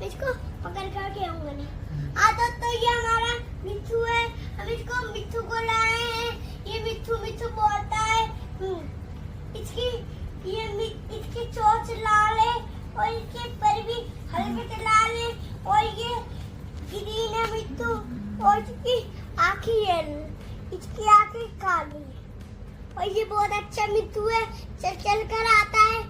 इसको पकड़ कर के आऊंगा नहीं। आता तो ये हमारा मिट्ठू है, हम इसको मिट्ठू को लाए हैं। ये मिट्ठू मिट्ठू बोलता है। इसकी चोंच लाल है और इसके पर भी हल्के से लाल है और ये ग्रीन है मिट्ठू और इसकी आँखें है, इसकी आँखें काली है और ये बहुत अच्छा मिट्ठू है, चल चल कर आता है।